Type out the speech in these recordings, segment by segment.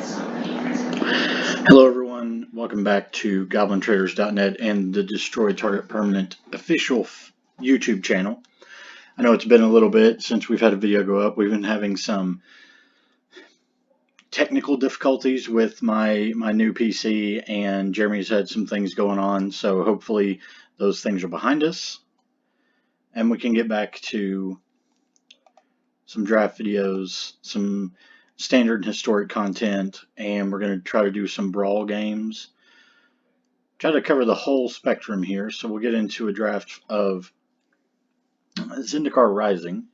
Hello, everyone. Welcome back to GoblinTraders.net and the Destroy Target Permanent official YouTube channel. I know it's been a little bit since we've had a video go up. We've been having some technical difficulties with my new PC, and Jeremy's had some things going on, so hopefully those things are behind us, and we can get back to some draft videos, some standard and historic content, and we're going to try to do some brawl games. Try to cover the whole spectrum here, so we'll get into a draft of Zendikar Rising.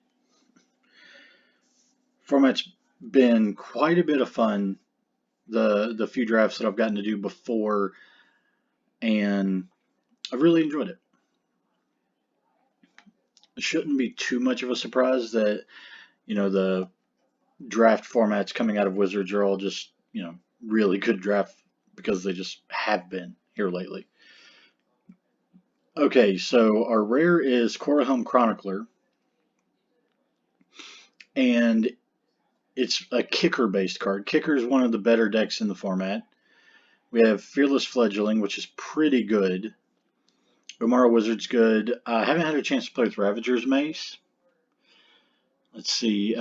Format's been quite a bit of fun the few drafts that I've gotten to do before, and I've really enjoyed it. It shouldn't be too much of a surprise that the draft formats coming out of Wizards are all just really good draft because they just have been here lately. Okay, so our rare is Corahelm Chronicler, and it's a kicker-based card. Kicker is one of the better decks in the format. We have Fearless Fledgling, which is pretty good. Omara Wizard's good. I haven't had a chance to play with Ravager's Mace. Let's see.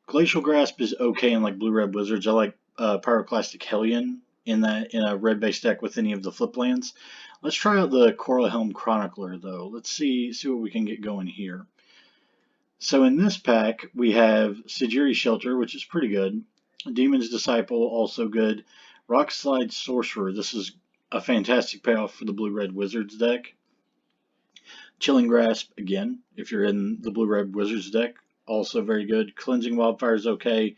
Glacial Grasp is okay in like Blue-Red Wizards. I like Pyroclastic Hellion in a red-based deck with any of the flip lands. Let's try out the Corahelm Chronicler, though. Let's see what we can get going here. So in this pack, we have Sigiri Shelter, which is pretty good. Demon's Disciple, also good. Rockslide Sorcerer, this is a fantastic payoff for the Blue-Red Wizards deck. Chilling Grasp, again, if you're in the Blue-Red Wizards deck, also very good. Cleansing Wildfire is okay.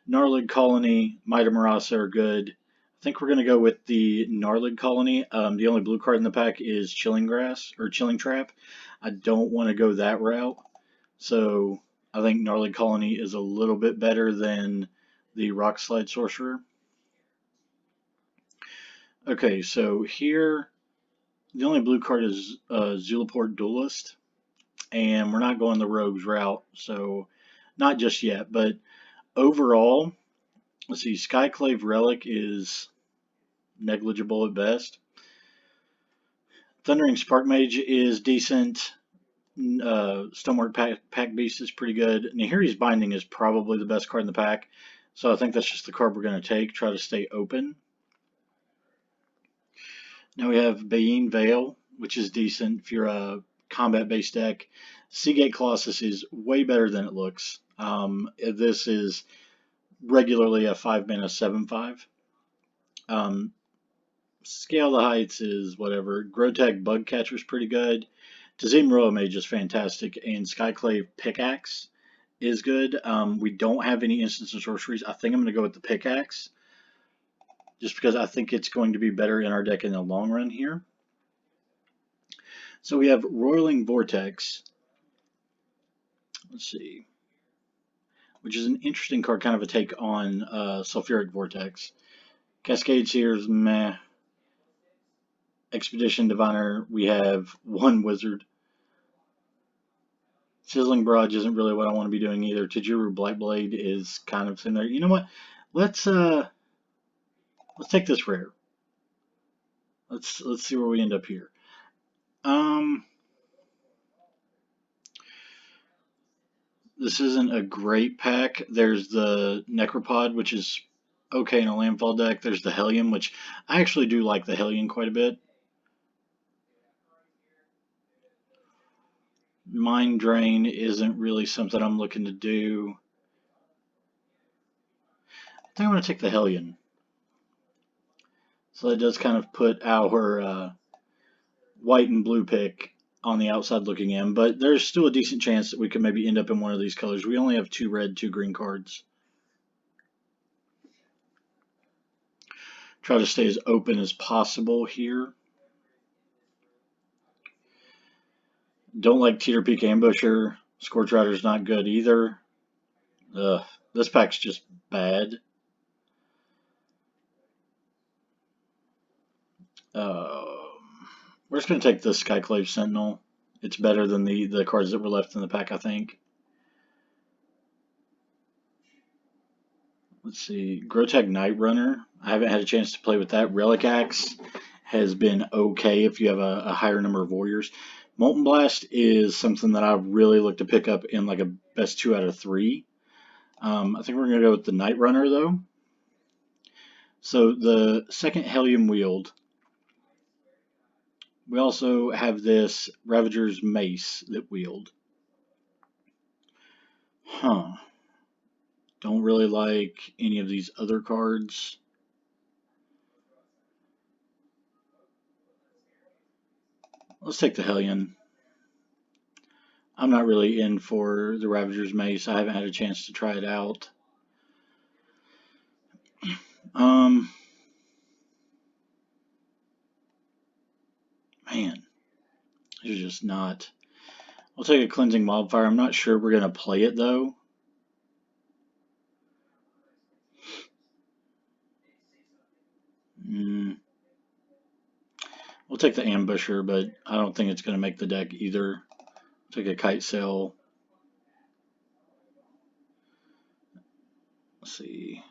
Gnarlid Colony, Might Marasa are good. I think we're going to go with the Gnarlid Colony. The only blue card in the pack is Chilling Trap. I don't want to go that route. So I think Gnarlid Colony is a little bit better than the Rockslide Sorcerer. Okay, so here the only blue card is Zulaport Duelist, and we're not going the Rogues route, so not just yet. But overall, let's see, Skyclave Relic is negligible at best. Thundering Spark Mage is decent. Stonework Pack Beast is pretty good. Nahiri's Binding is probably the best card in the pack, so I think that's just the card we're going to take. Try to stay open. Now we have Bayin Veil, which is decent if you're a combat-based deck. Seagate Colossus is way better than it looks. This is regularly a 5-mana 7/5. Scale the Heights is whatever. Grotag Bugcatcher is pretty good. Tazim Roa Mage is fantastic, and Skyclave Pickaxe is good. We don't have any instants of sorceries. I think I'm going to go with the Pickaxe, just because I think it's going to be better in our deck in the long run here. So we have Roiling Vortex. Let's see. Which is an interesting card, kind of a take on Sulfuric Vortex. Cascade Seers, meh. Expedition Diviner, we have one Wizard. Sizzling Barrage isn't really what I want to be doing either. Tajuru Blightblade is kind of in there. You know what? Let's take this rare. Let's see where we end up here. This isn't a great pack. There's the Necropod, which is okay in a landfall deck. There's the Hellion, which I actually do like the Hellion quite a bit. Mind Drain isn't really something I'm looking to do. I think I'm going to take the Hellion. So that does kind of put our white and blue pick on the outside looking in, but there's still a decent chance that we could maybe end up in one of these colors. We only have 2 red, 2 green cards. Try to stay as open as possible here. Don't like Teeter Peak Ambusher. Scorch Rider's not good either. This pack's just bad. We're just going to take the Skyclave Sentinel. It's better than the cards that were left in the pack, I think. Let's see. Grotech Night Runner. I haven't had a chance to play with that. Relic Axe has been okay if you have a higher number of warriors. Molten Blast is something that I really look to pick up in like a best 2 out of 3. I think we're going to go with the Night Runner though. So the second Hellion Wield. We also have this Ravager's Mace that wield. Huh. Don't really like any of these other cards. Let's take the Hellion. I'm not really in for the Ravager's Mace. I haven't had a chance to try it out. Man, it's just not. We'll take a Cleansing Wildfire. I'm not sure we're going to play it though. We'll take the Ambusher, but I don't think it's going to make the deck either. Take a Kite Sail. Let's see.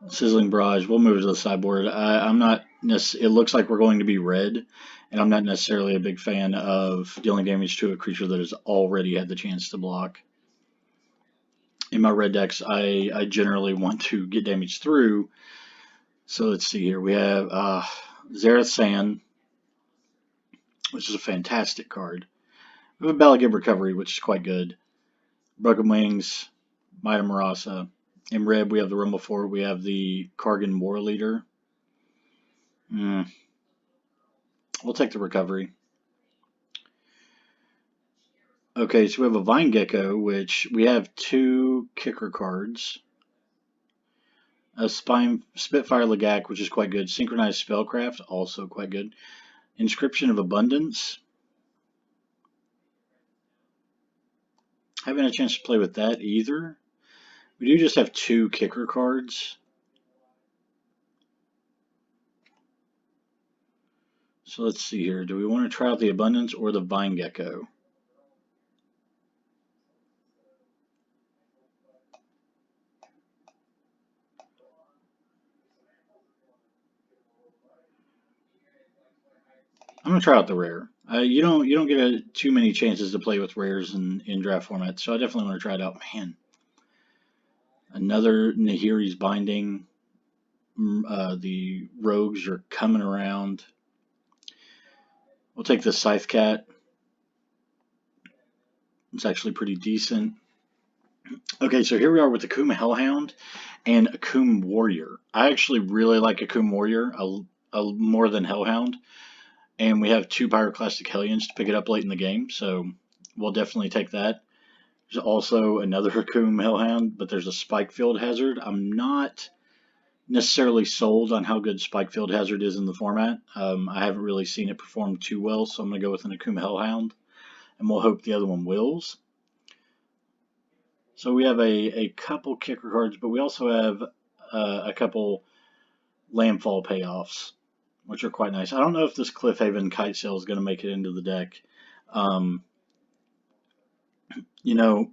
Sizzling Barrage. We'll move it to the sideboard. I'm not. It looks like we're going to be red, and I'm not necessarily a big fan of dealing damage to a creature that has already had the chance to block. In my red decks, I generally want to get damage through. So let's see here. We have Zareth San, which is a fantastic card. We have a Balagib Recovery, which is quite good. Broken Wings, Might of Marasa. In red, we have the Rumble Fort. We have the Kargan War Leader. We'll take the Recovery. Okay, so we have a Vine Gecko, which we have 2 kicker cards. A Spitfire Legak, which is quite good. Synchronized Spellcraft, also quite good. Inscription of Abundance. Haven't had a chance to play with that either. We do just have 2 kicker cards. So let's see here. Do we want to try out the Abundance or the Vine Gecko? I'm gonna try out the rare. You don't get too many chances to play with rares in draft format, so I definitely want to try it out. Man, another Nahiri's Binding. The rogues are coming around. We'll take the Scythe Cat. It's actually pretty decent. Okay, so here we are with the Akum Hellhound and Akum Warrior. I actually really like Akum Warrior more than Hellhound. And we have 2 Pyroclastic Hellions to pick it up late in the game, so we'll definitely take that. There's also another Akum Hellhound, but there's a Spike Field Hazard. I'm not necessarily sold on how good Spike Field Hazard is in the format. I haven't really seen it perform too well, so I'm going to go with an Akum Hellhound, and we'll hope the other one wills. So we have a couple kicker cards, but we also have a couple landfall payoffs, which are quite nice. I don't know if this Cliffhaven Kite Sail is going to make it into the deck. You know,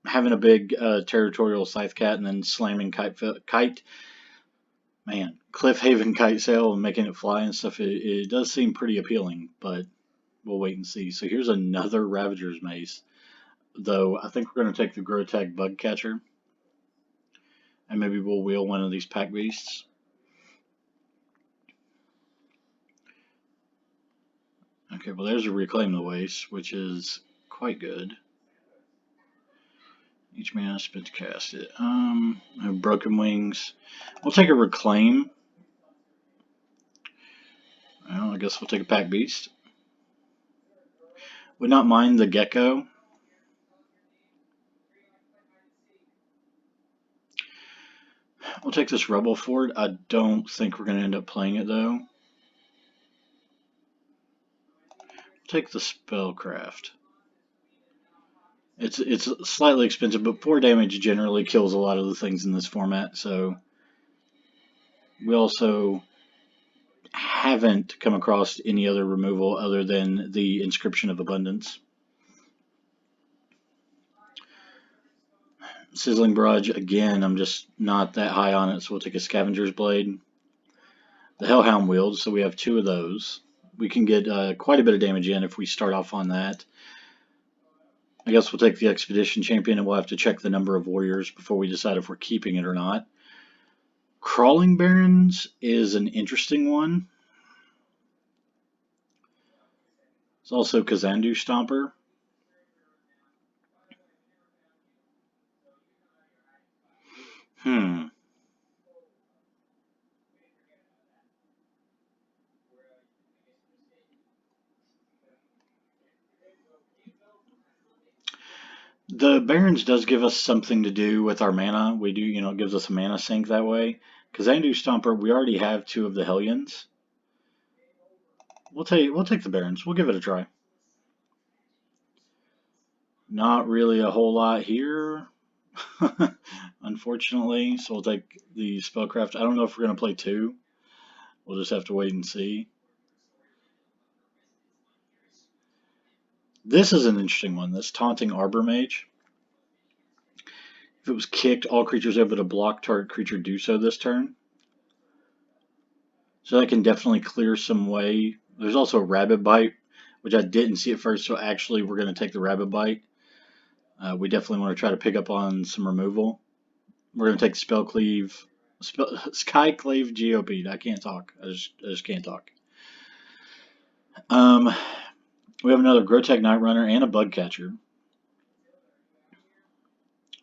having a big territorial Scythe Cat and then slamming Kite, man, Cliffhaven Kite Sail and making it fly and stuff, it does seem pretty appealing, but we'll wait and see. So here's another Ravager's Mace, though I think we're going to take the Grotech Bug Catcher, and maybe we'll wheel one of these Pack Beasts. Okay, well there's a Reclaim the Waste, which is quite good. Each mana spent to cast it. I have Broken Wings. We'll take a Reclaim. Well, I guess we'll take a Pack Beast. Would not mind the Gecko. We'll take this Rebel Fort. I don't think we're going to end up playing it though. We'll take the Spellcraft. It's slightly expensive, but 4 damage generally kills a lot of the things in this format, so we also haven't come across any other removal other than the Inscription of Abundance. Sizzling Barrage, again, I'm just not that high on it, so we'll take a Scavenger's Blade. The Hellhound Wield, so we have 2 of those. We can get quite a bit of damage in if we start off on that. I guess we'll take the Expedition Champion, and we'll have to check the number of warriors before we decide if we're keeping it or not. Crawling Barons is an interesting one. It's also Kazandu Stomper. The Barons does give us something to do with our mana. We do, it gives us a mana sink that way. Kazandu Stomper, we already have 2 of the Hellions. We'll take the Barons. We'll give it a try. Not really a whole lot here, unfortunately. So we'll take the Spellcraft. I don't know if we're going to play 2. We'll just have to wait and see. This is an interesting one. This Taunting Arbor Mage. If it was kicked, all creatures able to block target creature do so this turn. So that can definitely clear some way. There's also a Rabbit Bite, which I didn't see at first, so actually we're going to take the Rabbit Bite. We definitely want to try to pick up on some removal. We're going to take Skyclave GOP. I can't talk. I just can't talk. We have another Grotech Night Runner and a Bugcatcher.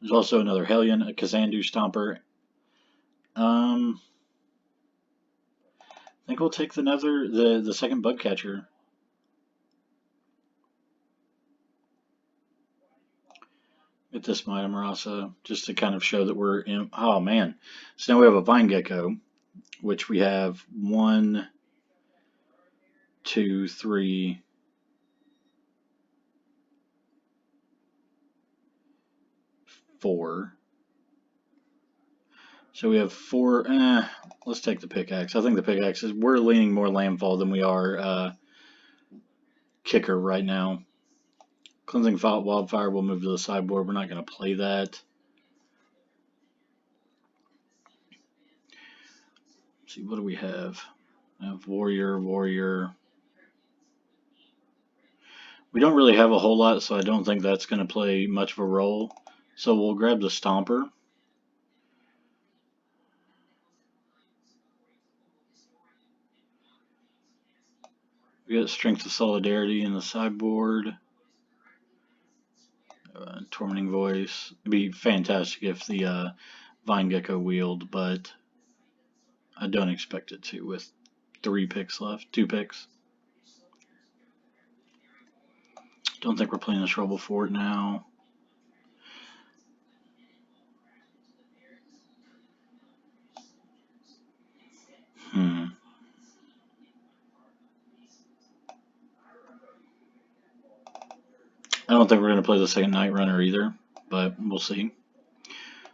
There's also another Hellion, a Kazandu Stomper. I think we'll take the second Bugcatcher. Get this Mighty Marasa, just to kind of show that we're in. Oh man! So now we have a Vine Gecko, which we have 1, 2, 3. 4. So we have 4. Let's take the Pickaxe. I think the Pickaxe we're leaning more Landfall than we are Kicker right now. Cleansing Wildfire will move to the sideboard. We're not going to play that. Let's see, what do we have? I have Warrior. We don't really have a whole lot, so I don't think that's going to play much of a role. So we'll grab the Stomper. We got Strength of Solidarity in the sideboard. Tormenting Voice. It'd be fantastic if the Vine Gecko wheeled, but I don't expect it to with 3 picks left. 2 picks. Don't think we're playing this Rebel Fort now. I don't think we're going to play the second Night Runner either, but we'll see.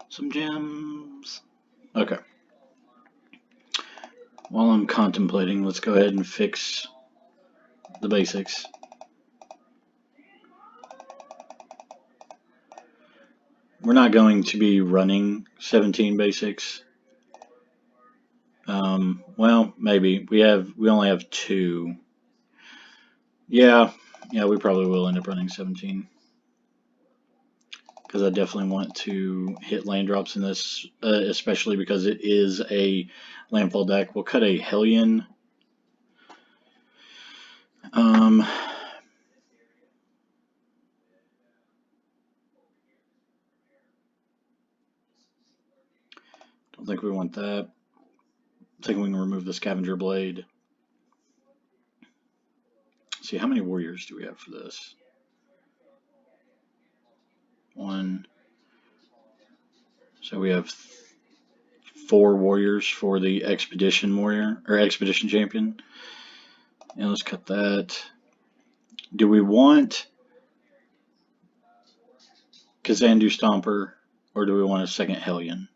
Some gems. Okay. While I'm contemplating, let's go ahead and fix the basics. We're not going to be running 17 basics. Well, maybe. We only have 2. Yeah, we probably will end up running 17. Because I definitely want to hit land drops in this, especially because it is a landfall deck. We'll cut a Hellion. Don't think we want that. I think we can remove the Scavenger Blade. Let's see, how many warriors do we have for this? 1. So we have 4 warriors for the Expedition Warrior, or Expedition Champion. And let's cut that. Do we want Kazandu Stomper, or do we want a second Hellion?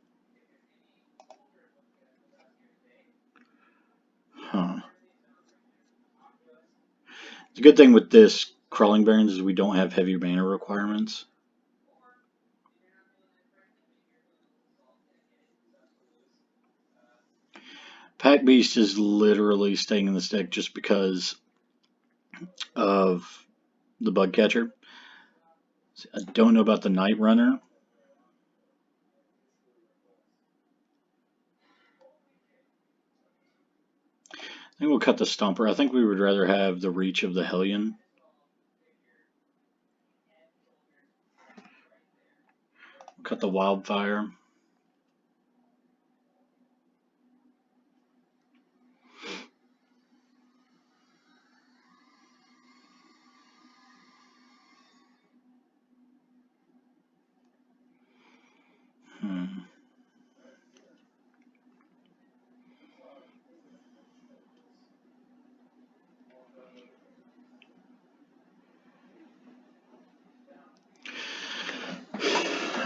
The good thing with this Crawling Barons is we don't have heavy mana requirements. Pack Beast is literally staying in this deck just because of the Bug Catcher. I don't know about the Night Runner. I think we'll cut the Stomper. I think we would rather have the Reach of the Hellion. We'll cut the Wildfire.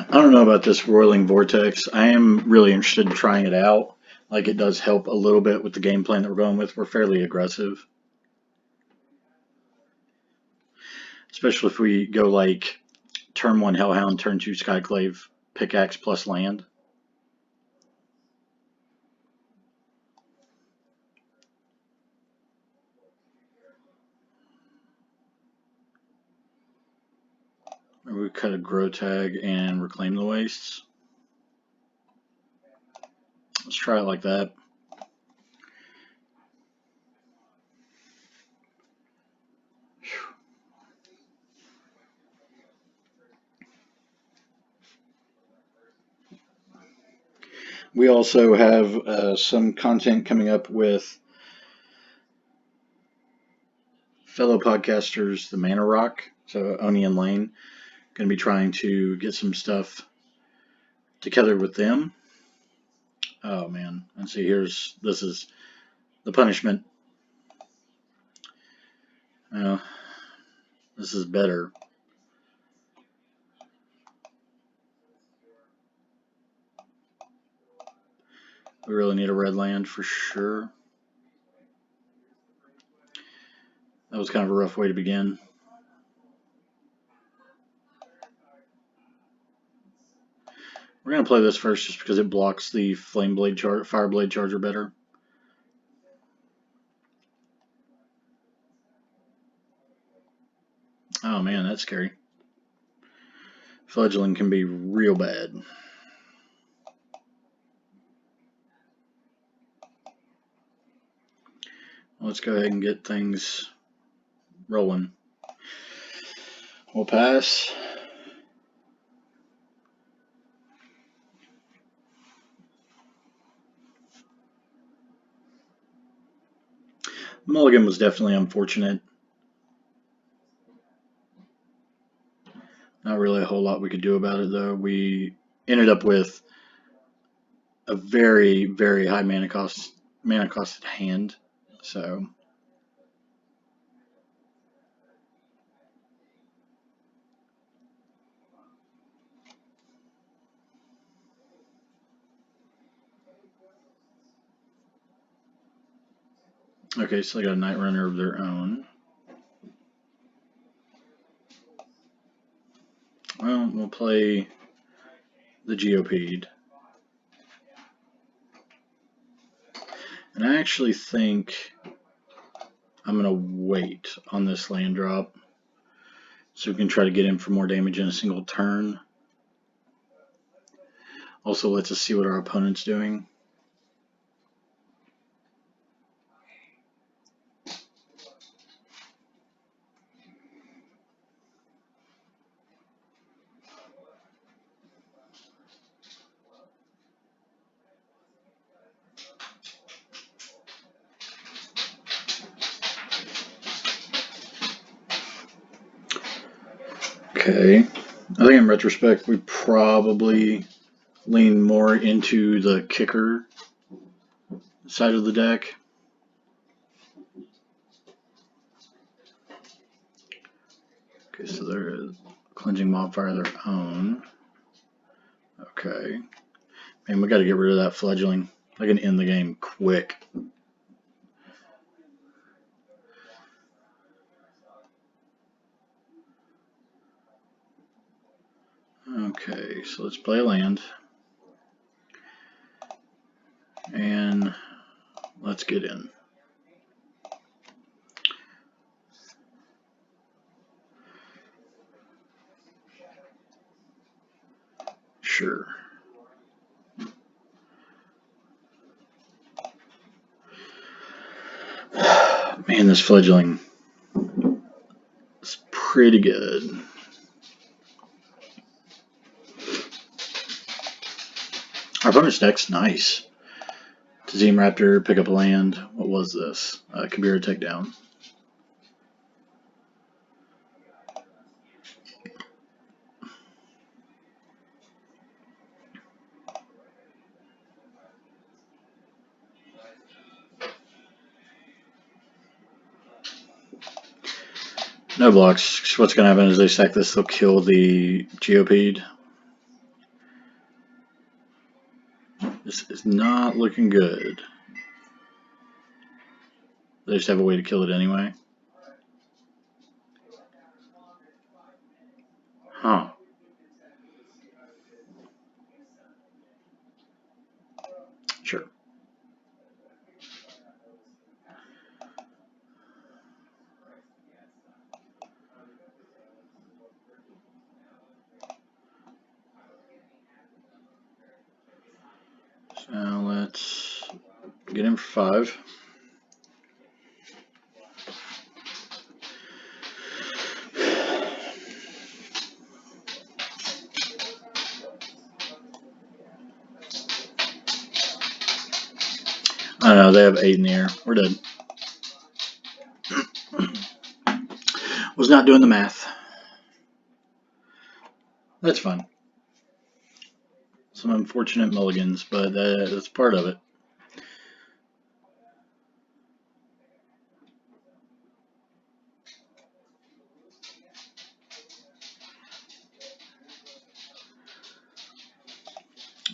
I don't know about this Roiling Vortex. I am really interested in trying it out. Like, it does help a little bit with the game plan that we're going with. We're fairly aggressive. Especially if we go like turn 1 Hellhound, turn 2 Skyclave, Pickaxe plus land. Or we cut a Grow Tag and Reclaim the Wastes. Let's try it like that. We also have some content coming up with fellow podcasters, the Mana Rock, so Oni and Lane, going to be trying to get some stuff together with them. Oh man, let's see. This is the punishment. This is better. We really need a red land for sure. That was kind of a rough way to begin. We're going to play this first just because it blocks the Fireblade Charger better. Oh man, that's scary. Fledgling can be real bad. Let's go ahead and get things rolling. We'll pass. Mulligan was definitely unfortunate. Not really a whole lot we could do about it, though. We ended up with a very, very high mana costed hand. So okay, so they got a Night Runner of their own. Well, we'll play the Geopede. And I actually think I'm going to wait on this land drop so we can try to get in for more damage in a single turn. Also lets us see what our opponent's doing. Okay, I think in retrospect we probably lean more into the kicker side of the deck. Okay, so they're cleansing Mobfire of their own. Okay, man, we got to get rid of that Fledgling. I can end the game quick. Okay, so let's play a land. And let's get in. Sure. Man, this fledgling is pretty good. Our bonus deck's nice. Team Raptor, pick up a land. What was this? Kabira takedown. No blocks. What's going to happen is they sack this, they'll kill the Geopede. This is not looking good. They just have a way to kill it anyway. Huh. Sure. So let's get him for 5. I don't know, they have 8 in the air. We're dead. Was not doing the math. That's fine. Some unfortunate mulligans, but that's part of it.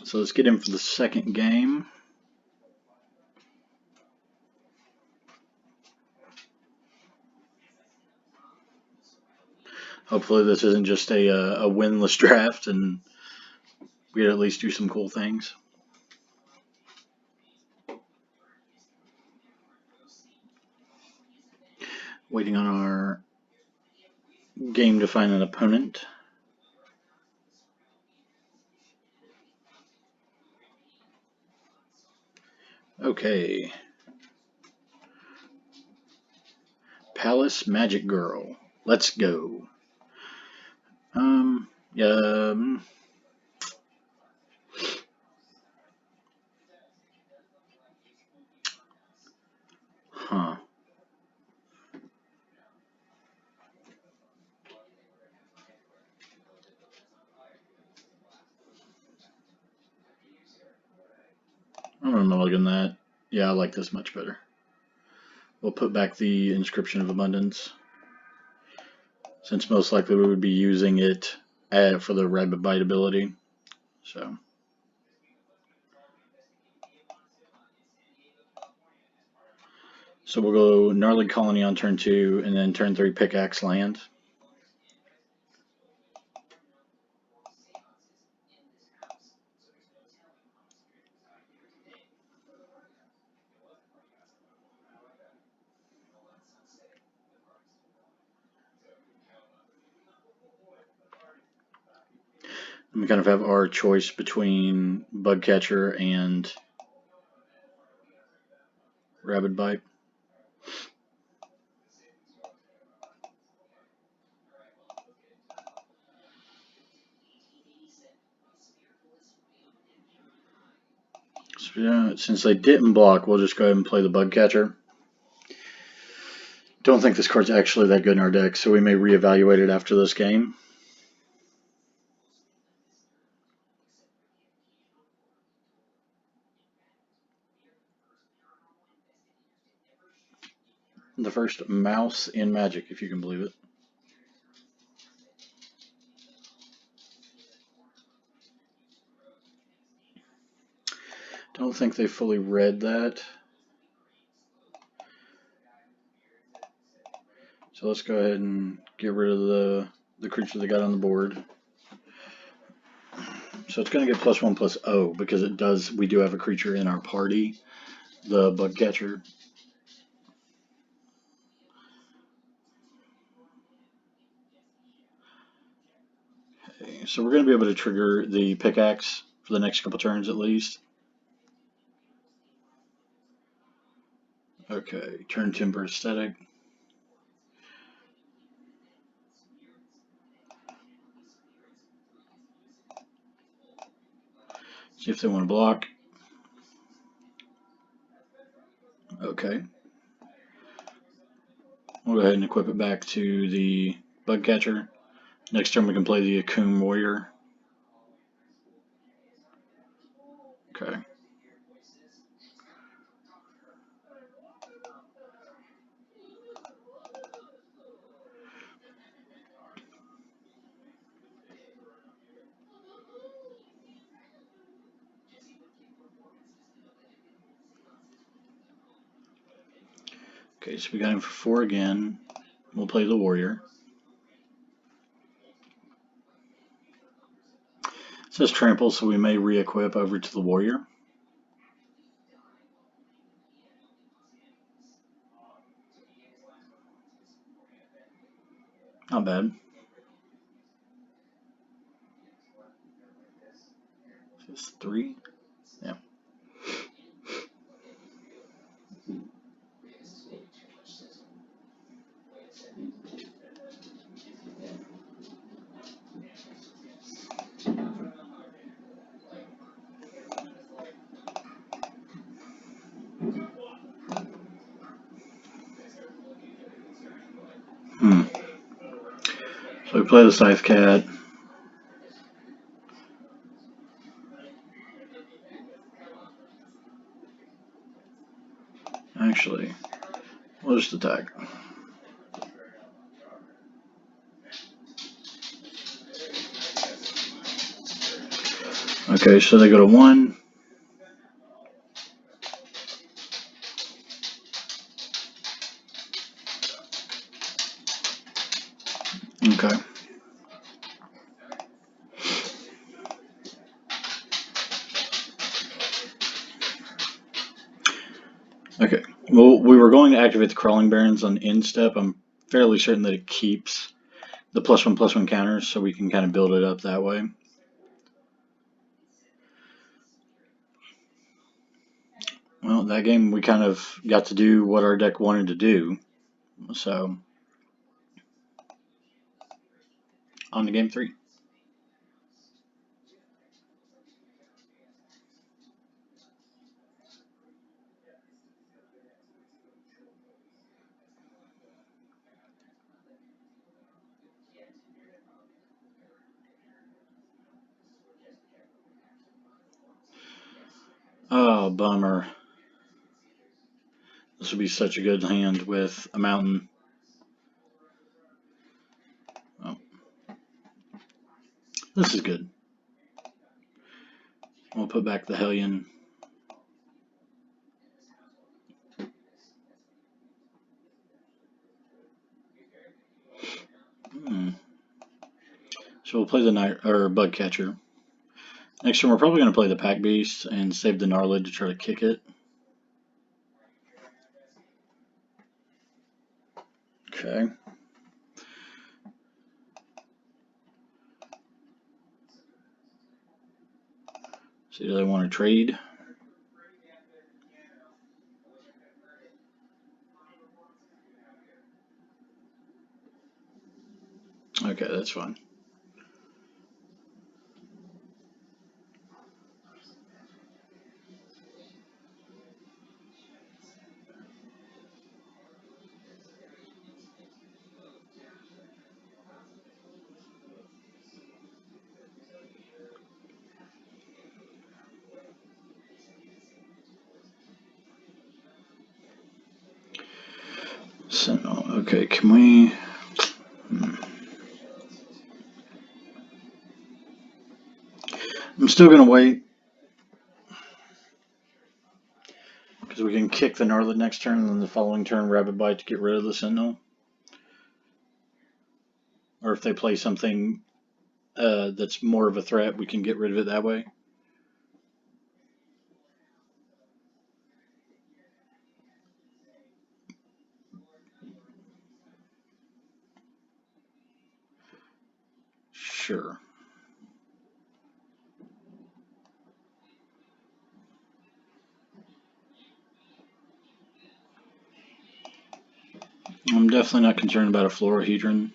So let's get in for the second game. Hopefully this isn't just a winless draft and we can at least do some cool things. Waiting on our game to find an opponent. Okay. Palace Magic Girl. Let's go. Yeah. Huh. I'm gonna mulligan that. Yeah, I like this much better. We'll put back the Inscription of Abundance, since most likely we would be using it for the Rabbit Bite ability. So we'll go Gnarly Colony on turn 2, and then turn 3 Pickaxe land. And we kind of have our choice between Bugcatcher and Rabbit Bite. So yeah, since they didn't block, we'll just go ahead and play the Bugcatcher. Don't think this card's actually that good in our deck, so we may reevaluate it after this game. The first mouse in Magic, if you can believe it. Don't think they fully read that. So let's go ahead and get rid of the creature they got on the board. So it's going to get +1/+0 because it does. We do have a creature in our party the bug catcher. Okay, so we're going to be able to trigger the pickaxe for the next couple turns at least. Okay, turn timber aesthetic. See if they want to block. Okay. We'll go ahead and equip it back to the bug catcher. Next turn we can play the Akoum warrior. Okay. Okay, so we got him for 4 again. We'll play the warrior. It says trample, so we may re-equip over to the warrior. Not bad. Is this 3? Yeah. So we play the Scythe Cat. Actually, we'll just attack. Okay, so they go to 1. Okay. Okay. Well, we were going to activate the Crawling Barons on end step. I'm fairly certain that it keeps the +1/+1 counters, so we can kind of build it up that way. Well, that game we kind of got to do what our deck wanted to do. So, on to game 3. Oh, bummer. This would be such a good hand with a mountain. Oh. This is good. We'll put back the Hellion. So we'll play the Night or Bug Catcher. Next turn we're probably going to play the Pack Beast and save the Gnarlid to try to kick it. Okay. See, do they want to trade? Okay, that's fine. Sentinel. Okay, can we? I'm still going to wait. Because we can kick the Gnarlid next turn and then the following turn Rapid Bite to get rid of the Sentinel. Or if they play something that's more of a threat, we can get rid of it that way. Sure. I'm definitely not concerned about a fluorohedron.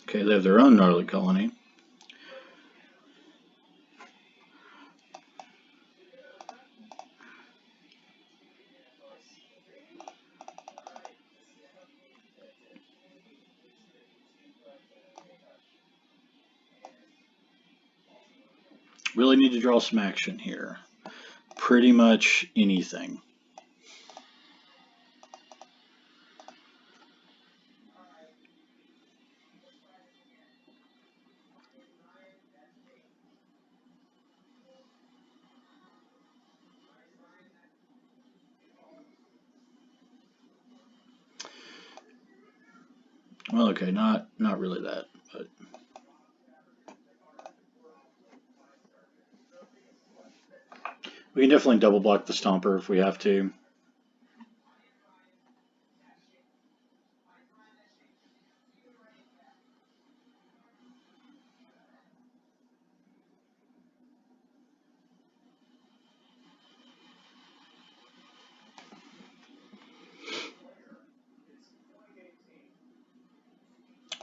Okay, they have their own gnarly colony. Really need to draw some action here. Pretty much anything. Well, okay, not really that, but we can definitely double block the Stomper if we have to.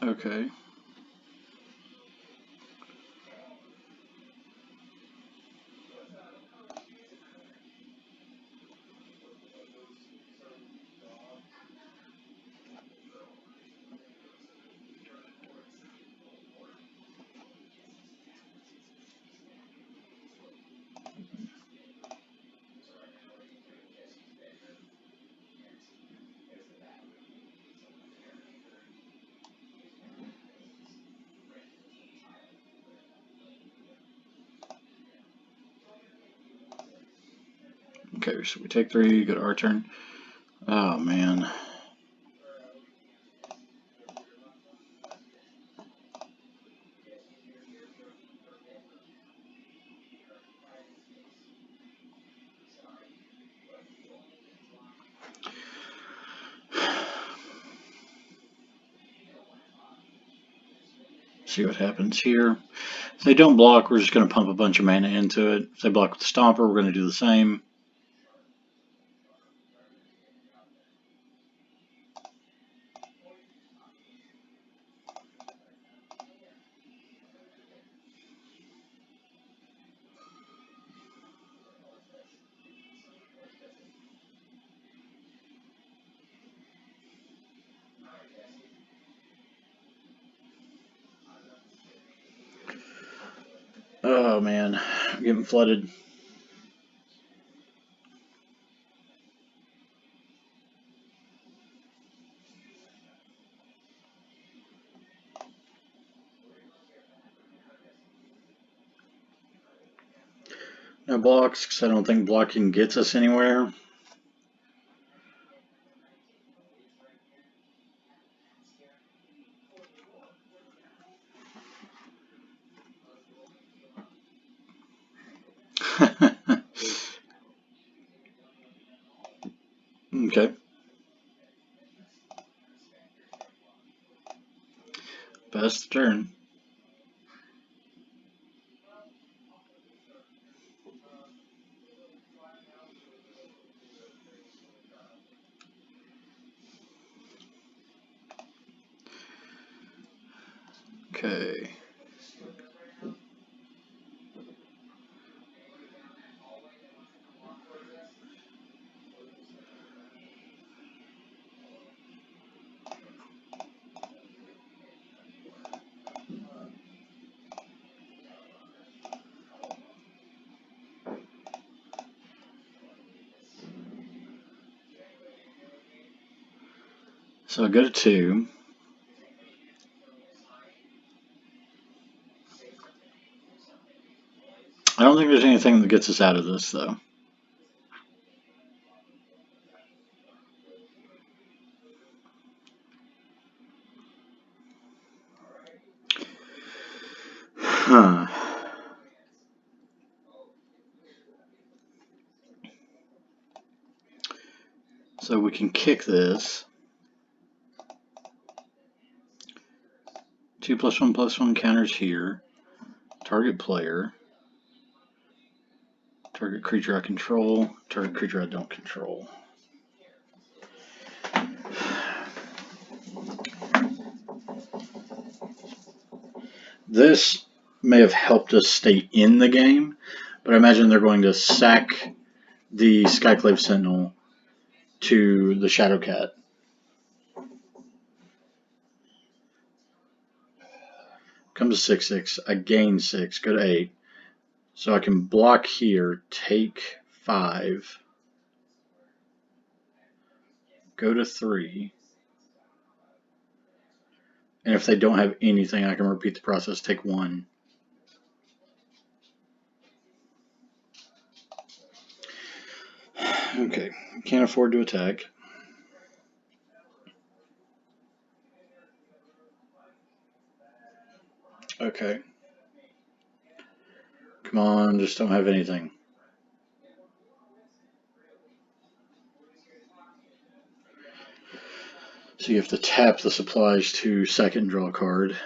Okay. Okay, so we take 3, go to our turn. Oh, man. See what happens here. If they don't block, we're just going to pump a bunch of mana into it. If they block with the Stomper, we're going to do the same. Oh, man. I'm getting flooded. No blocks, because I don't think blocking gets us anywhere. Okay. Best turn. Okay. So I go to 2. I don't think there's anything that gets us out of this, though. Huh. So we can kick this. 2+1/+1 counters here. Target player. Target creature I control. Target creature I don't control. This may have helped us stay in the game, but I imagine they're going to sack the Skyclave Sentinel to the Shadowcat. Comes to 6/6. I gain 6. Go to 8. So I can block here, take 5. Go to 3. And if they don't have anything, I can repeat the process, take 1. Okay, can't afford to attack. Okay. Come on, just don't have anything. So you have to tap the supplies to second draw card.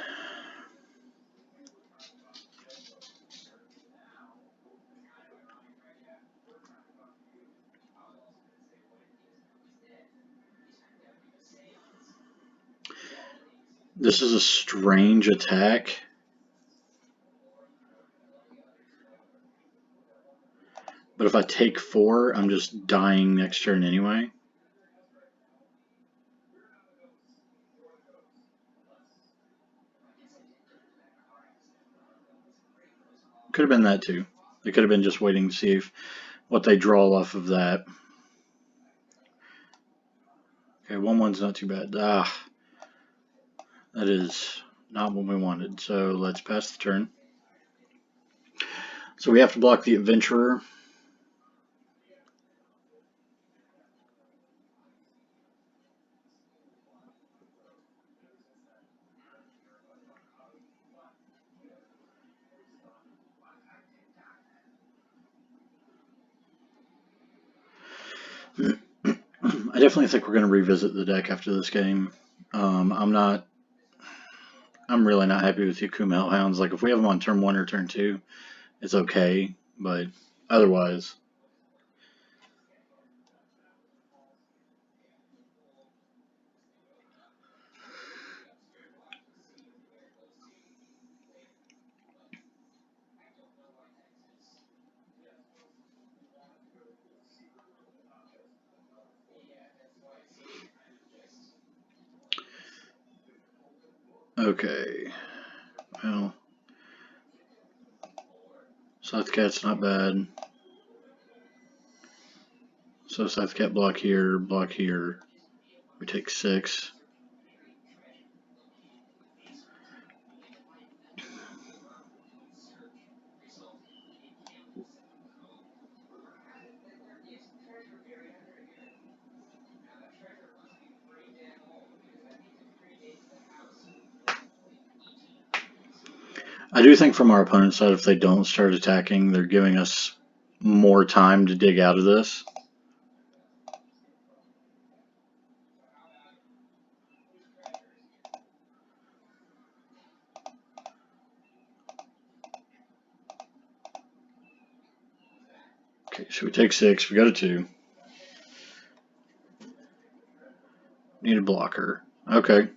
This is a strange attack. But if I take 4, I'm just dying next turn anyway. Could have been that too. They could have been just waiting to see if what they draw off of that. Okay, 1/1's not too bad. That is not what we wanted. So let's pass the turn. So we have to block the Adventurer. I definitely think we're going to revisit the deck after this game. I'm really not happy with the Akuma Hellhounds. Like, if we have them on turn 1 or turn 2, it's okay, but otherwise. Okay. Well, Scythecat's not bad. So Scythecat block here, block here. We take 6. I do think from our opponent's side, if they don't start attacking, they're giving us more time to dig out of this. Okay, so we take 6. We go to 2. Need a blocker. Okay.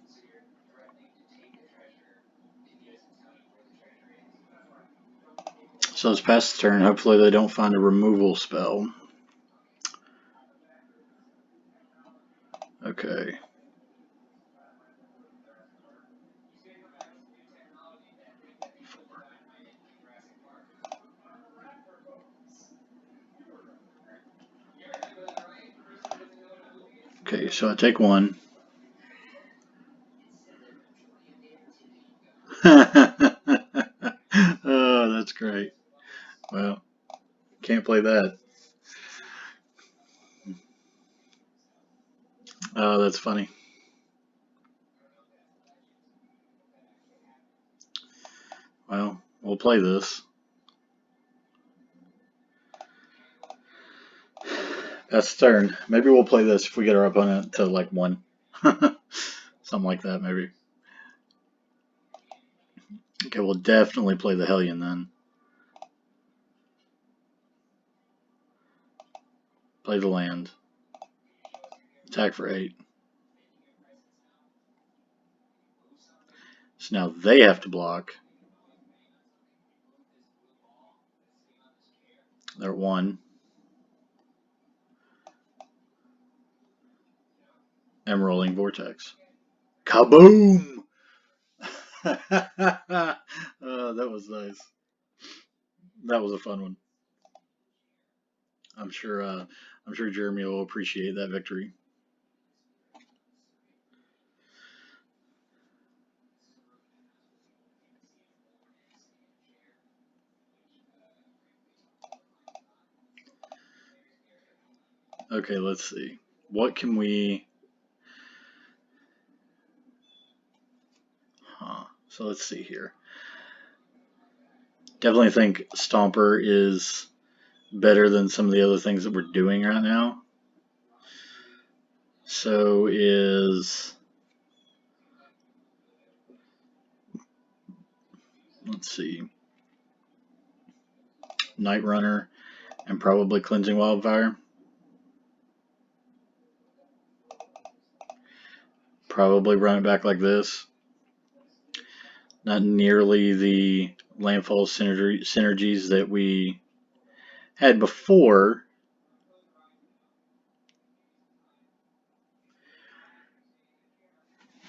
So let's pass the turn. Hopefully they don't find a removal spell. Okay. Okay, so I take 1. Oh, that's great. Well, can't play that. Oh, that's funny. Well, we'll play this. That's the turn. Maybe we'll play this if we get our opponent to like 1. Something like that, maybe. Okay, we'll definitely play the Hellion then. Play the land. Attack for 8. So now they have to block. They're at 1. I'm rolling Vortex. Kaboom! That was nice. That was a fun one. I'm sure. I'm sure Jeremy will appreciate that victory. Okay, let's see. What can we? So let's see here. Definitely think Stomper is better than some of the other things that we're doing right now. So is, let's see, Night Runner and probably Cleansing Wildfire. Probably run it back like this. Not nearly the landfall synergies that we had before.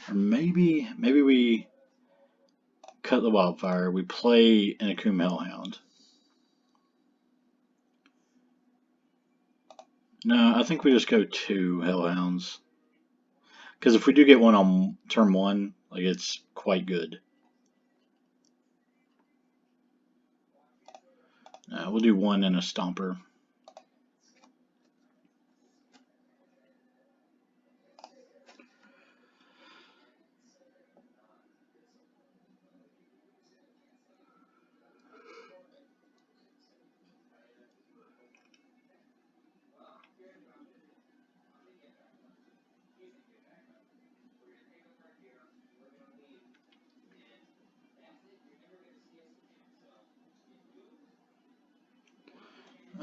Or maybe we cut the Wildfire. We play an Akum Hellhound. No, I think we just go 2 Hellhounds. Because if we do get one on turn 1, like, it's quite good. We'll do 1 and a Stomper.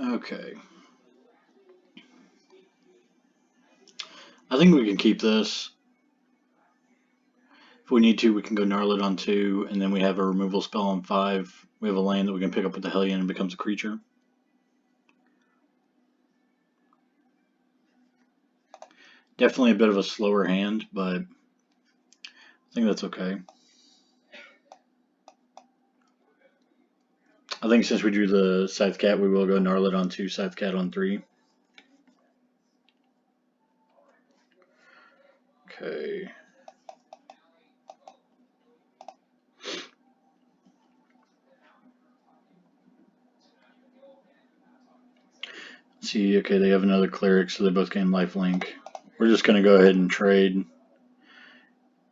Okay. I think we can keep this. If we need to, we can go gnarl it on 2, and then we have a removal spell on 5. We have a land that we can pick up with the Hellion and becomes a creature. Definitely a bit of a slower hand, but I think that's okay. I think since we drew the Scythe Cat, we will go gnarl it on 2, Scythe Cat on 3. Okay. See, okay, they have another Cleric, so they both gain lifelink. We're just going to go ahead and trade.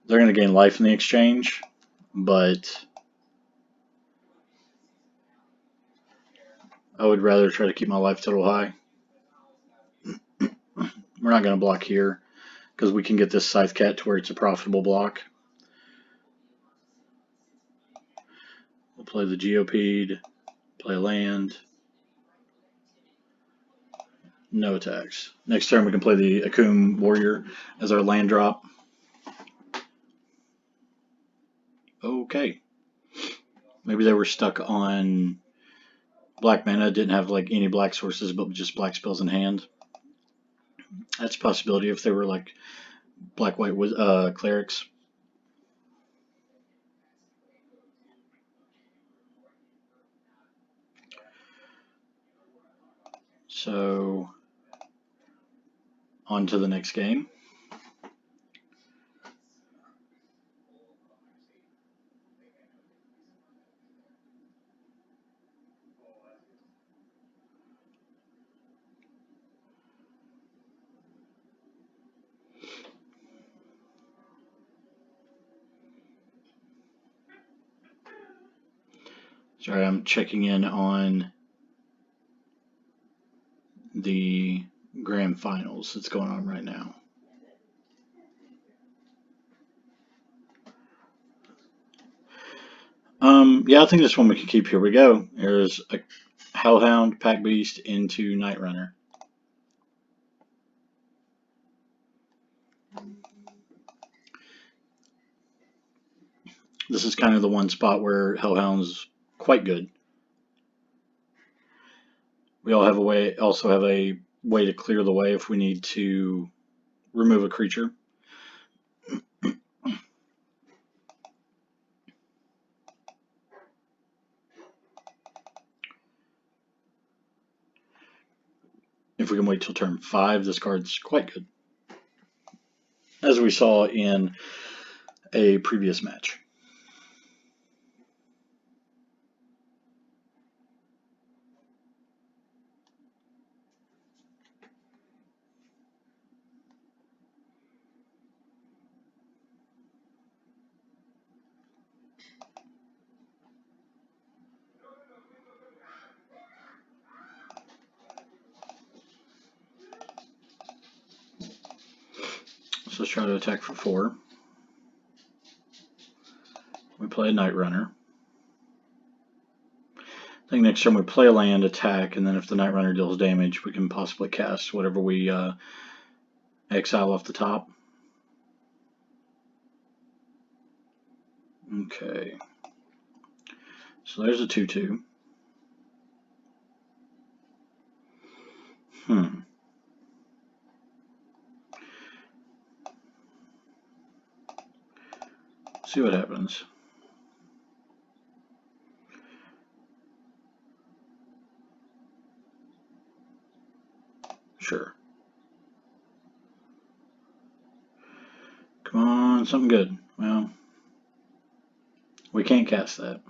They're going to gain life in the exchange, but I would rather try to keep my life total high. We're not going to block here, because we can get this Scythe Cat to where it's a profitable block. We'll play the Geopede, play land. No attacks. Next turn we can play the Akum Warrior as our land drop. Okay. Maybe they were stuck on black mana, didn't have like any black sources, but just black spells in hand. That's a possibility if they were like black-white clerics. So, on to the next game. Sorry, I'm checking in on the Grand finals that's going on right now. Yeah, I think this one we can keep. Here we go. There's a Hellhound, Pack Beast into Night Runner. This is kind of the one spot where Hellhound's quite good. We also have a way to clear the way if we need to remove a creature. If we can wait till turn 5, this card's quite good, as we saw in a previous match. So let's try to attack for 4. We play a Night Runner. I think next turn we play a land, attack, and then if the Night Runner deals damage, we can possibly cast whatever we exile off the top. Okay. So there's a 2/2. See what happens. Sure. Come on, something good. Well, we can't cast that.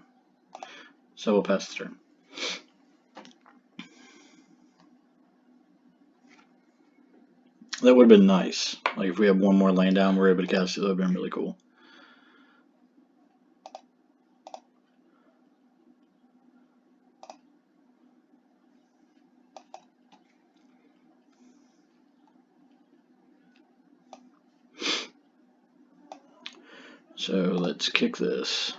So we'll pass the turn. That would have been nice. Like if we had one more land down, we're able to cast it, that would have been really cool. So let's kick this.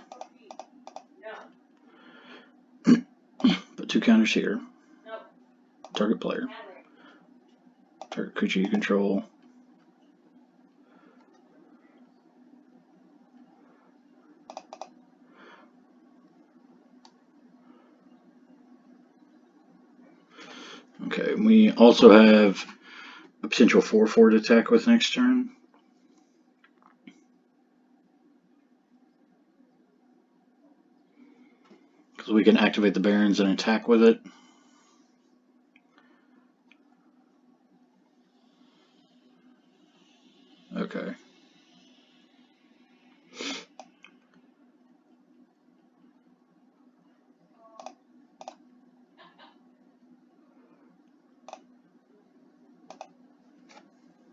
Put 2 counters here. Target player. Target creature you control. Okay, we also have a potential 4/4 to attack with next turn. Because we can activate the Barrens and attack with it. Okay.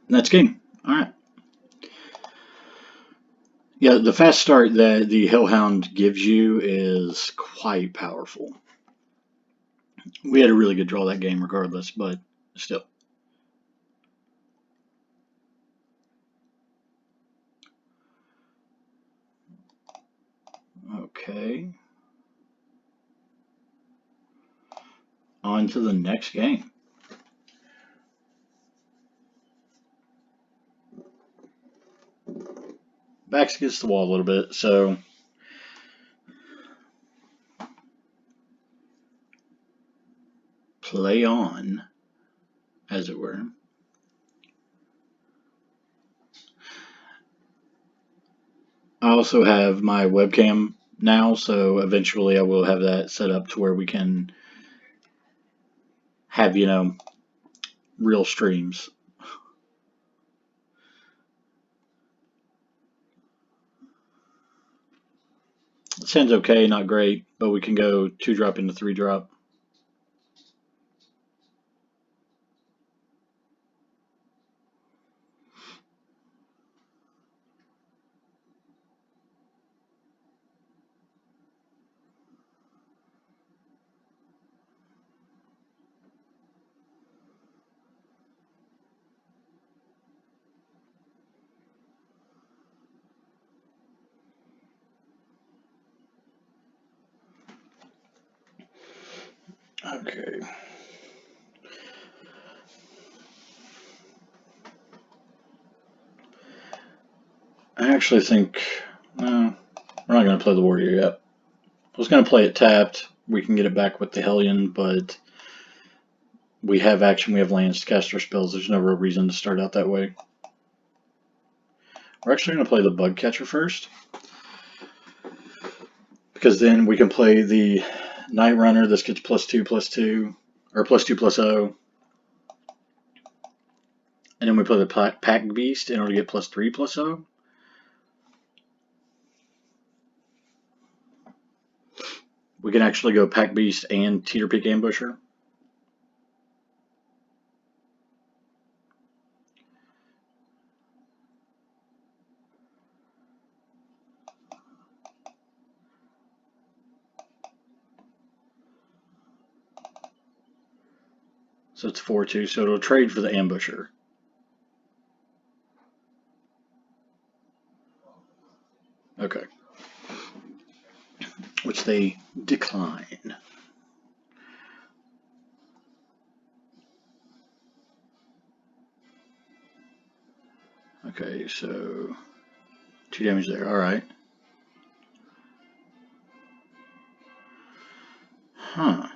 And that's game. Alright. Yeah, the fast start that the Hellhound gives you is quite powerful. We had a really good draw that game regardless, but still. Okay. On to the next game. Backs against the wall a little bit, so play on, as it were. I also have my webcam now, so eventually I will have that set up to where we can have, real streams. It sounds okay, not great, but we can go 2-drop into 3-drop. Okay. I actually think, no, we're not going to play the warrior yet. I was going to play it tapped. We can get it back with the Hellion, but we have action, we have lands to cast our spells. There's no real reason to start out that way. We're actually going to play the Bug Catcher first, because then we can play the Night Runner. This gets +2/+2, or +2/+0. And then we play the Pack Beast in order to get +3/+0. We can actually go Pack Beast and Teeter Peak Ambusher. So it's 4/2, so it'll trade for the Ambusher. Okay. Which they decline. Okay, so 2 damage there. Alright. Huh.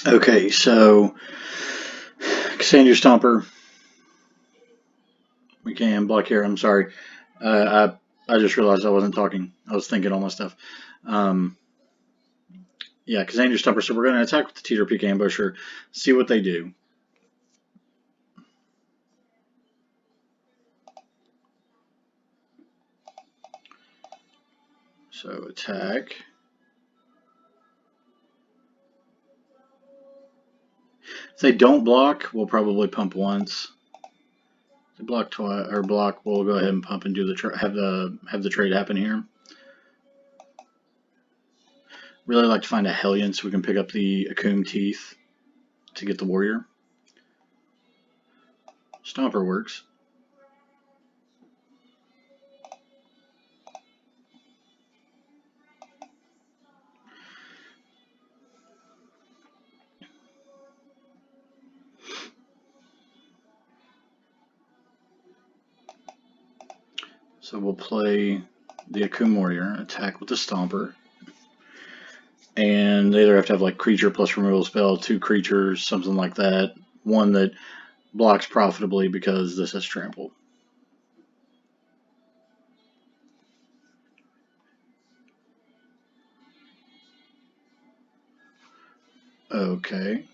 Okay, so Cassandra Stomper. We can block here. I'm sorry. I just realized I wasn't talking. I was thinking all my stuff. Yeah, Cassandra Stomper. So we're going to attack with the Teeter Peak Ambusher. See what they do. So attack. If they don't block, we'll probably pump once. If they block twice or block, we'll go ahead and pump and do the have the trade happen here. Really like to find a Hellion so we can pick up the Akum Teeth to get the warrior. Stomper works. So we'll play the Akum Warrior, attack with the Stomper. And they either have to have like creature plus removal spell, 2 creatures, something like that. One that blocks profitably because this has trample. Okay.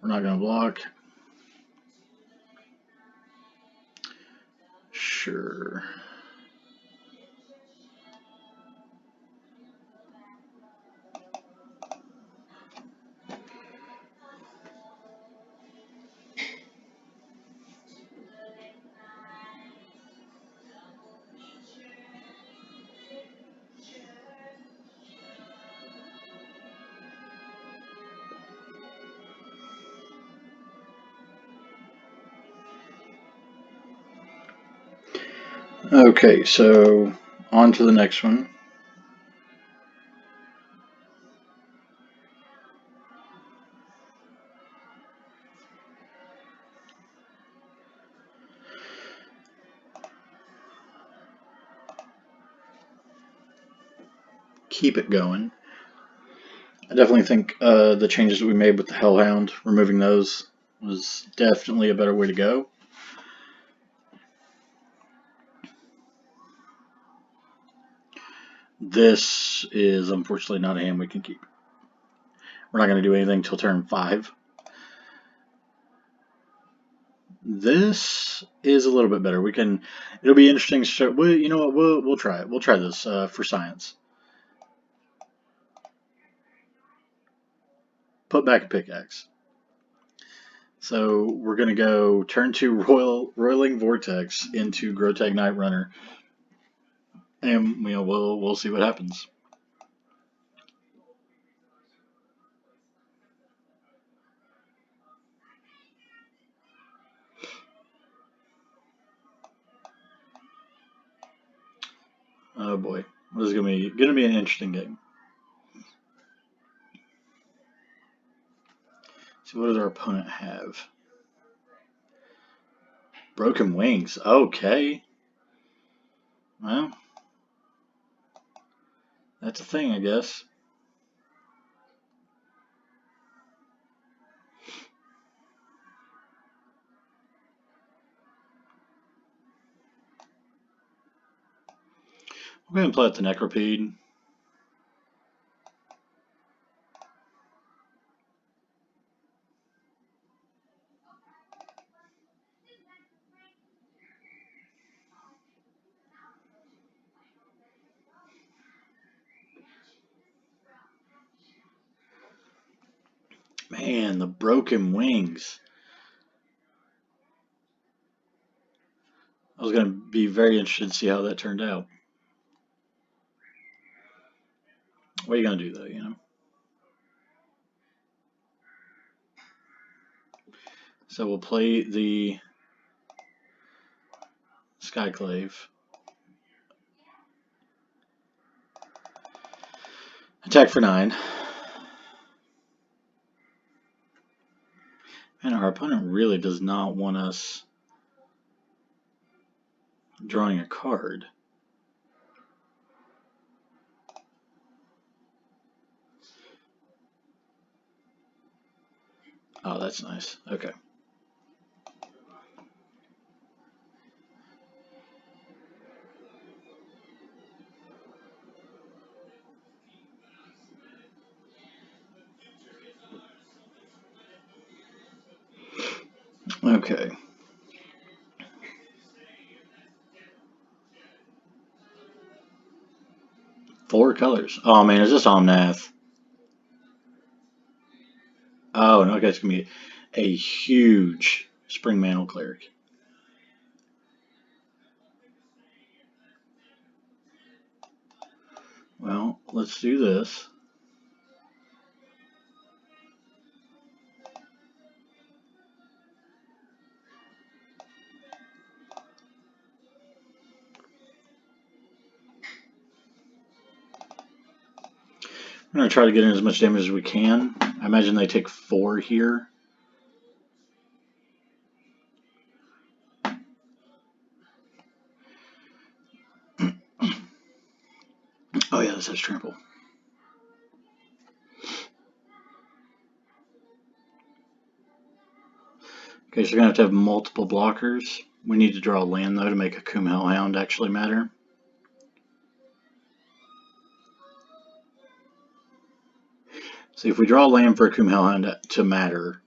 We're not going to block. Sure. Okay, so on to the next one. Keep it going. I definitely think the changes that we made with the Hellhound, removing those, was definitely a better way to go. This is unfortunately not a hand we can keep. We're not going to do anything till turn 5. This is a little bit better. We can. It'll be interesting. You know what? We'll try it. We'll try this for science. Put back a pickaxe. So we're going to go turn 2 Roiling Vortex into Grotag Night Runner, and we'll see what happens. Oh boy, this is gonna be an interesting game. So what does our opponent have? Broken Wings. Okay. Well, that's a thing, I guess. We're going to play with the Necropede. Man, the Broken Wings. I was going to be very interested to see how that turned out. What are you going to do, though, you know? So we'll play the Skyclave. Attack for 9. And our opponent really does not want us drawing a card. Oh, that's nice. Okay. Okay. Four colors. Oh man, is this Omnath? Oh, no, okay, it's gonna be a huge Spring Mantle Cleric. Well, let's do this. I'm going to try to get in as much damage as we can. I imagine they take 4 here. Oh yeah, this has trample. Okay, so you're going to have multiple blockers. We need to draw a land, though, to make a Coom Hellhound actually matter. See, if we draw a land for a Coom Hellhound to matter,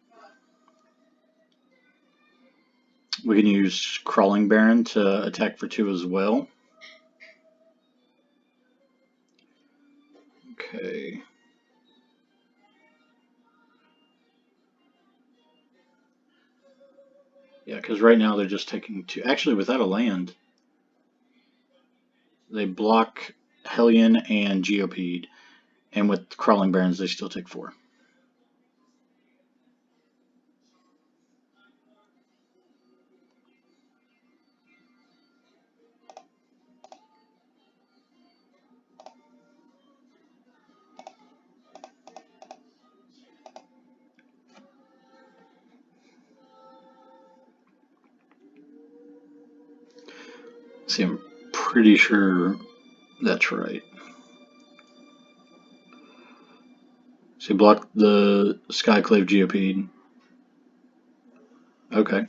we can use Crawling Baron to attack for 2 as well. Okay. Yeah, because right now they're just taking 2. Actually, without a land, they block Hellion and Geopede. And with Crawling Barons, they still take 4. See, I'm pretty sure that's right. So you block the Skyclave Geopede. Okay.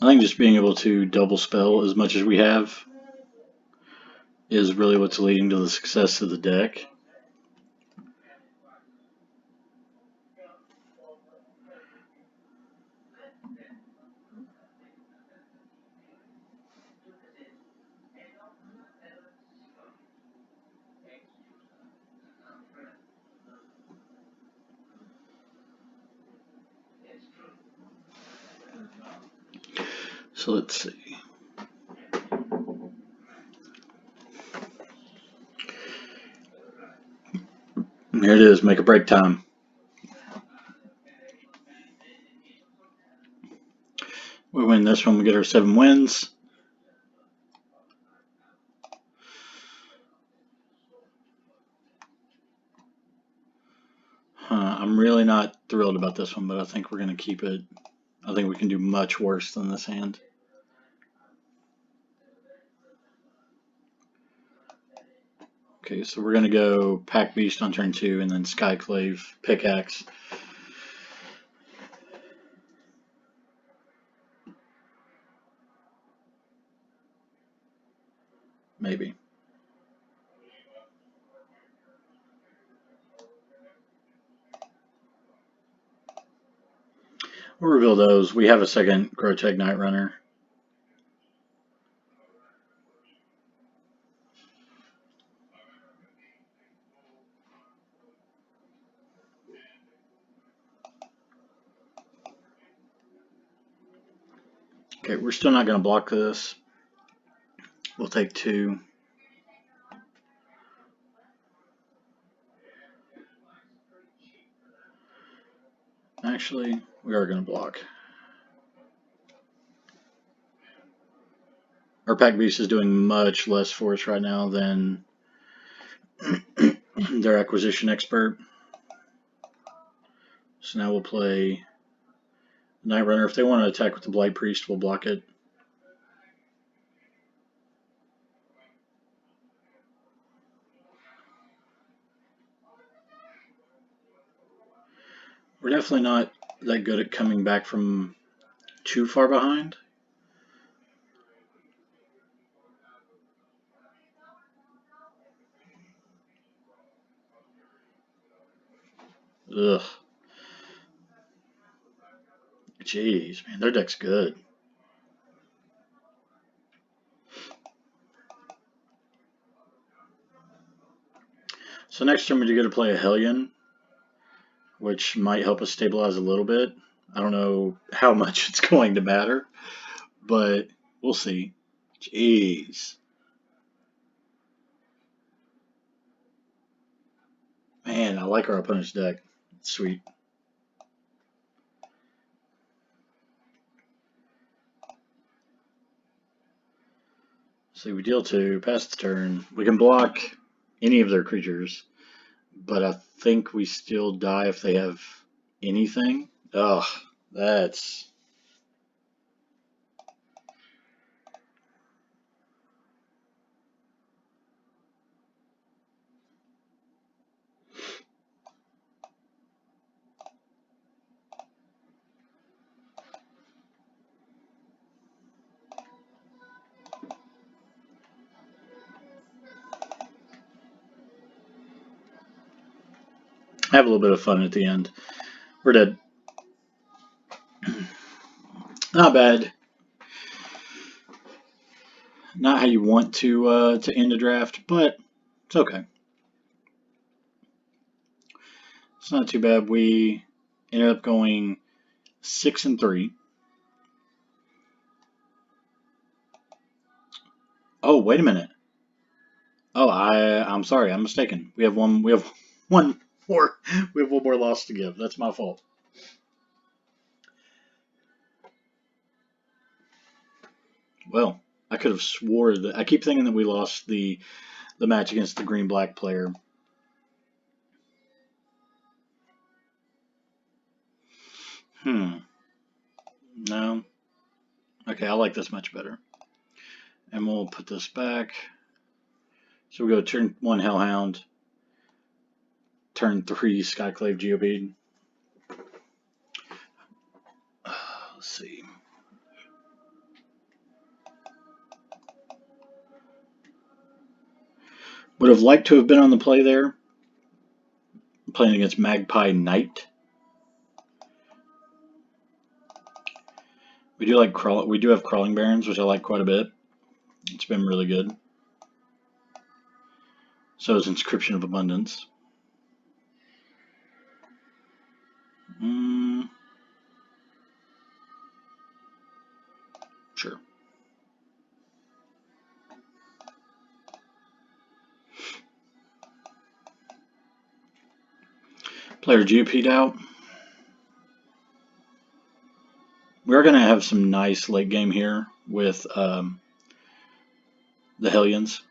I think just being able to double spell as much as we have is really what's leading to the success of the deck. So let's see. And here it is, make a break time. We win this one, we get our 7 wins. I'm really not thrilled about this one, but I think we're going to keep it. I think we can do much worse than this hand. Okay, so we're going to go Pack Beast on turn 2 and then Skyclave, Pickaxe. Maybe. We'll reveal those. We have a second Grotech Night Runner. Okay, we're still not going to block this. We'll take 2. Actually, we are going to block. Our Pack Beast is doing much less for us right now than their Acquisition Expert. So now we'll play Night Runner. If they want to attack with the Blight Priest, we'll block it. We're definitely not that good at coming back from too far behind. Ugh. Jeez, man, their deck's good. So next turn we do get to play a Hellion, which might help us stabilize a little bit. I don't know how much it's going to matter, but we'll see. Jeez. Man, I like our opponent's deck. Sweet. So we deal 2, pass the turn. We can block any of their creatures, but I think we still die if they have anything. Ugh, that's... Have a little bit of fun at the end. We're dead. Not bad. Not how you want to end a draft, but it's okay. It's not too bad. We ended up going 6-3. Oh, wait a minute. Oh, I'm sorry. I'm mistaken. We have one. We have one more. We have one more loss to give. That's my fault. Well, I could have swore that. I keep thinking that we lost the match against the green black player. No. Okay, I like this much better. And we'll put this back. So we go turn 1 Hellhound, turn 3 Skyclave Geobead. Let's see. Would have liked to have been on the play there. Playing against Magpie Knight. We do have Crawling Barons, which I like quite a bit. It's been really good. So is Inscription of Abundance. Sure. Player GP'd out. We're going to have some nice late game here with the Hellions.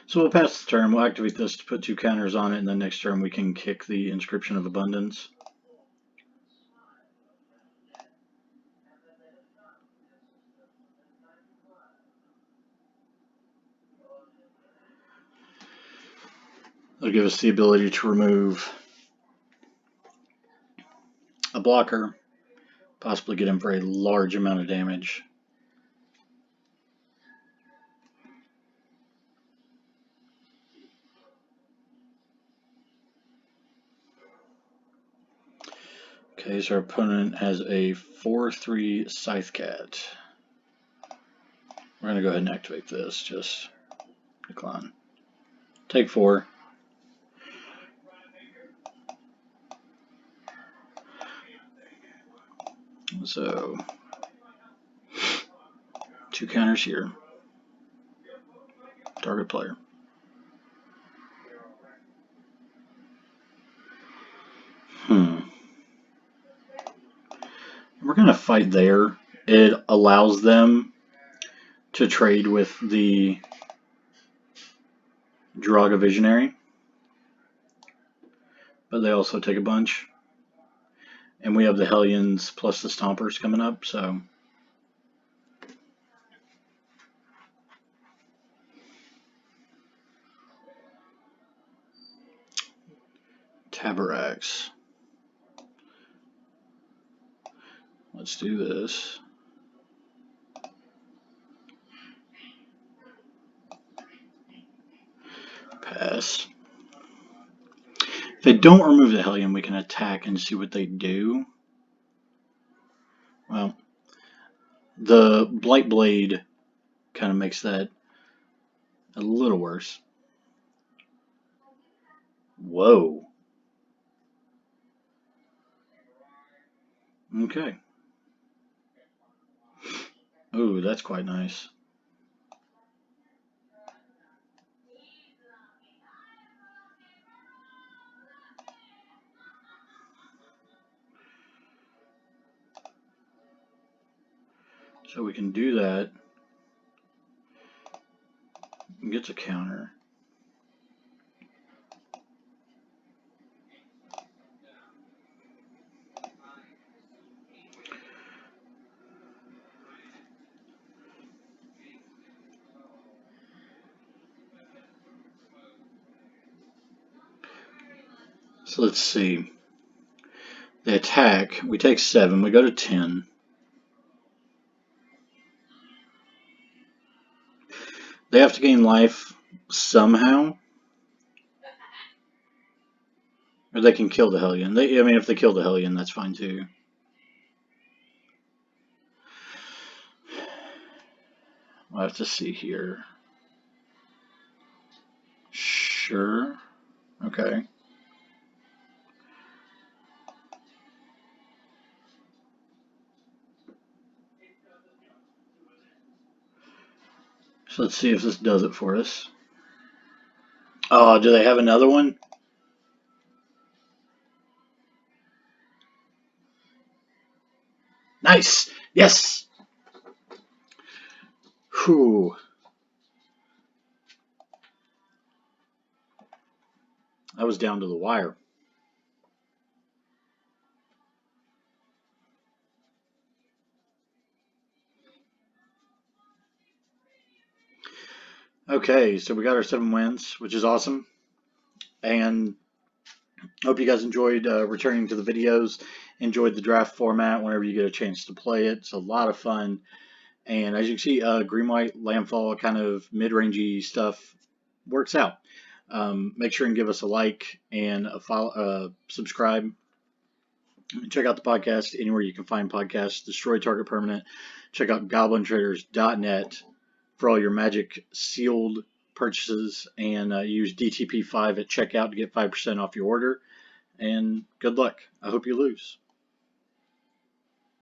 So we'll pass the turn. We'll activate this to put 2 counters on it, and then next turn we can kick the Inscription of Abundance. It'll give us the ability to remove a blocker, possibly get him for a large amount of damage. Okay, so our opponent has a 4/3 Scythe Cat. We're going to go ahead and activate this. Just decline. Take 4. So 2 counters here. Target player. We're going to fight there. It allows them to trade with the Draga Visionary, but they also take a bunch. And we have the Hellions plus the Stompers coming up, so... Taborax. Let's do this. Pass. If they don't remove the Hellion, we can attack and see what they do. Well, the Blight Blade kind of makes that a little worse. Whoa. Okay. Ooh, that's quite nice. So we can do that. Gets a counter. So let's see. They attack. We take 7. We go to 10. They have to gain life somehow. Or they can kill the Hellion. I mean, if they kill the Hellion, that's fine too. We'll have to see here. Sure. Okay. So let's see if this does it for us. Oh, do they have another one? Nice. Yes. Whew. I was down to the wire. Okay, so we got our 7 wins, which is awesome. And hope you guys enjoyed returning to the videos. Enjoyed the draft format whenever you get a chance to play it. It's a lot of fun. And as you can see, green, white, landfall, kind of mid-rangey stuff works out. Make sure and give us a like and a follow, subscribe. Check out the podcast anywhere you can find podcasts. Destroy Target Permanent. Check out GoblinTraders.net for all your Magic sealed purchases, and use DTP5 at checkout to get 5% off your order. And good luck. I hope you lose.